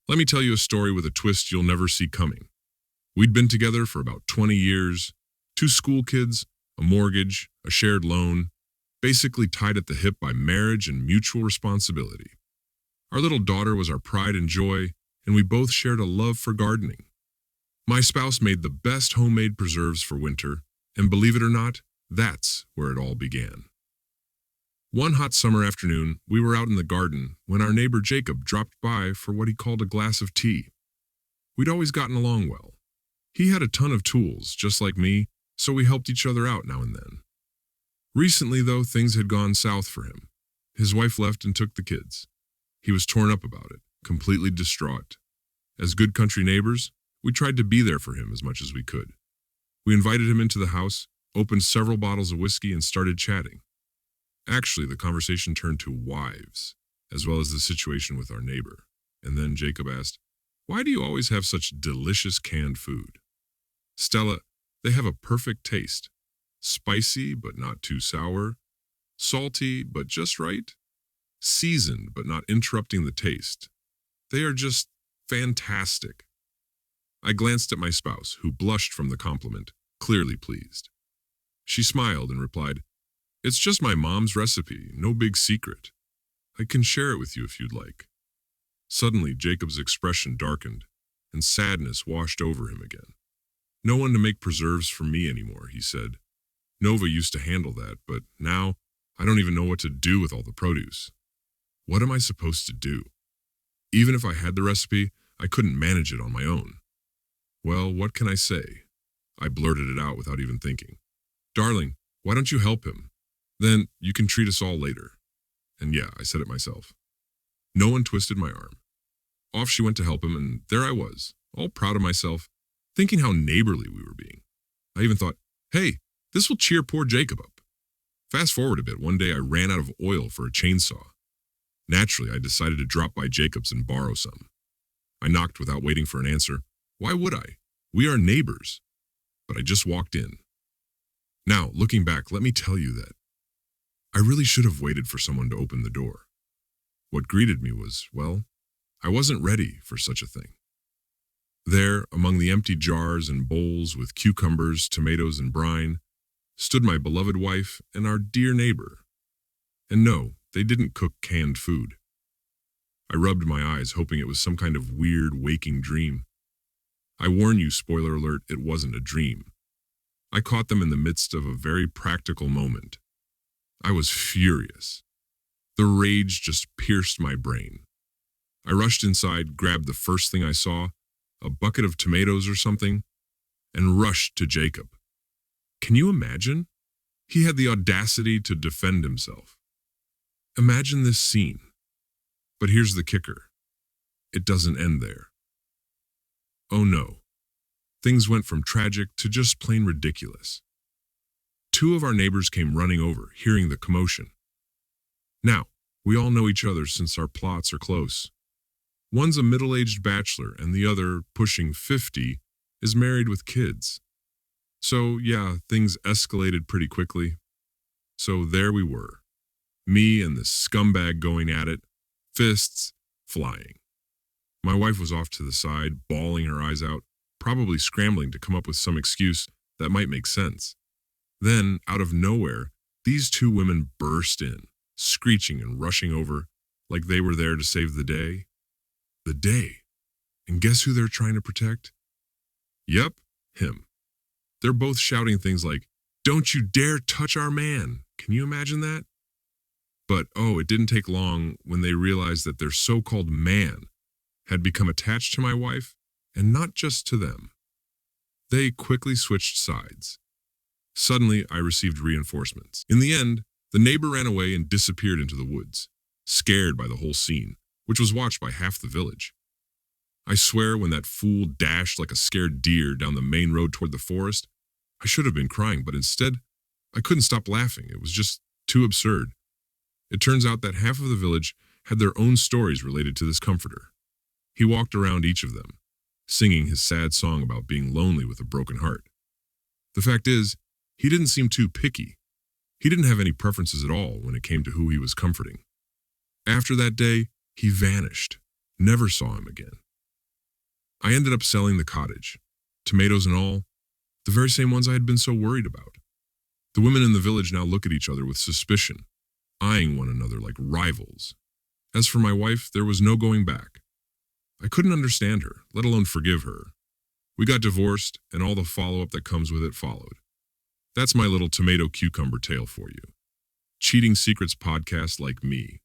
Let me tell you a story with a twist you'll never see coming. We'd been together for about 20 years, two school kids, a mortgage, a shared loan, basically tied at the hip by marriage and mutual responsibility. Our little daughter was our pride and joy, and we both shared a love for gardening. My spouse made the best homemade preserves for winter, and believe it or not, that's where it all began. One hot summer afternoon, we were out in the garden when our neighbor Jacob dropped by for what he called a glass of tea. We'd always gotten along well. He had a ton of tools, just like me, so we helped each other out now and then. Recently, though, things had gone south for him. His wife left and took the kids. He was torn up about it, completely distraught. As good country neighbors, we tried to be there for him as much as we could. We invited him into the house, opened several bottles of whiskey, and started chatting. Actually, the conversation turned to wives, as well as the situation with our neighbor. And then Jacob asked, "Why do you always have such delicious canned food?" "Stella, they have a perfect taste. Spicy, but not too sour. Salty, but just right. Seasoned, but not interrupting the taste. They are just fantastic." I glanced at my spouse, who blushed from the compliment, clearly pleased. She smiled and replied, "It's just my mom's recipe, no big secret. I can share it with you if you'd like." Suddenly, Jacob's expression darkened, and sadness washed over him again. "No one to make preserves for me anymore," he said. "Nova used to handle that, but now I don't even know what to do with all the produce. What am I supposed to do? Even if I had the recipe, I couldn't manage it on my own." "Well, what can I say?" I blurted it out without even thinking. "Darling, why don't you help him? Then you can treat us all later." And yeah, I said it myself. No one twisted my arm. Off she went to help him, and there I was, all proud of myself, thinking how neighborly we were being. I even thought, hey, this will cheer poor Jacob up. Fast forward a bit, one day I ran out of oil for a chainsaw. Naturally, I decided to drop by Jacob's and borrow some. I knocked without waiting for an answer. Why would I? We are neighbors. But I just walked in. Now, looking back, let me tell you that I really should have waited for someone to open the door. What greeted me was, well, I wasn't ready for such a thing. There, among the empty jars and bowls with cucumbers, tomatoes, and brine, stood my beloved wife and our dear neighbor. And no, they didn't cook canned food. I rubbed my eyes, hoping it was some kind of weird waking dream. I warn you, spoiler alert, it wasn't a dream. I caught them in the midst of a very practical moment. I was furious. The rage just pierced my brain. I rushed inside, grabbed the first thing I saw, a bucket of tomatoes or something, and rushed to Jacob. Can you imagine? He had the audacity to defend himself. Imagine this scene. But here's the kicker. It doesn't end there. Oh no. Things went from tragic to just plain ridiculous. Two of our neighbors came running over, hearing the commotion. Now, we all know each other since our plots are close. One's a middle-aged bachelor and the other, pushing 50, is married with kids. So yeah, things escalated pretty quickly. So there we were. Me and this scumbag going at it, fists flying. My wife was off to the side, bawling her eyes out, probably scrambling to come up with some excuse that might make sense. Then, out of nowhere, these two women burst in, screeching and rushing over like they were there to save the day. The day. And guess who they're trying to protect? Yep, him. They're both shouting things like, "Don't you dare touch our man." Can you imagine that? But oh, it didn't take long when they realized that their so-called man had become attached to my wife, and not just to them. They quickly switched sides. Suddenly, I received reinforcements. In the end, the neighbor ran away and disappeared into the woods, scared by the whole scene, which was watched by half the village. I swear when that fool dashed like a scared deer down the main road toward the forest, I should have been crying, but instead, I couldn't stop laughing. It was just too absurd. It turns out that half of the village had their own stories related to this comforter. He walked around each of them, singing his sad song about being lonely with a broken heart. The fact is, he didn't seem too picky. He didn't have any preferences at all when it came to who he was comforting. After that day, he vanished. Never saw him again. I ended up selling the cottage, tomatoes and all, the very same ones I had been so worried about. The women in the village now look at each other with suspicion, eyeing one another like rivals. As for my wife, there was no going back. I couldn't understand her, let alone forgive her. We got divorced, and all the follow-up that comes with it followed. That's my little tomato cucumber tale for you. Cheating Secrets podcast like me.